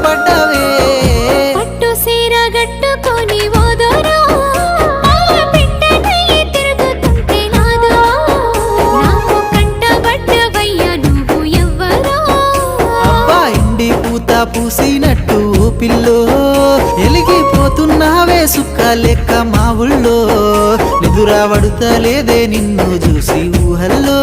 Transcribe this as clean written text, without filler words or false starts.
పడ్డవే పట్టు సీర గట్టుకొని ఓదోరో పిట్టనయ్యి తిరుగుతుంటే నాదో నాకు కంటబడ్డవయ్యా నువ్వు ఎవ్వరో అబ్బా ఇండి పూత పూసినట్టు పిల్లో ఎలిగిపోతున్నావే సుక్క లెక్క మా ఊళ్ళో నిదురా పడుతలేదే నిన్ను చూసి ఊహల్లో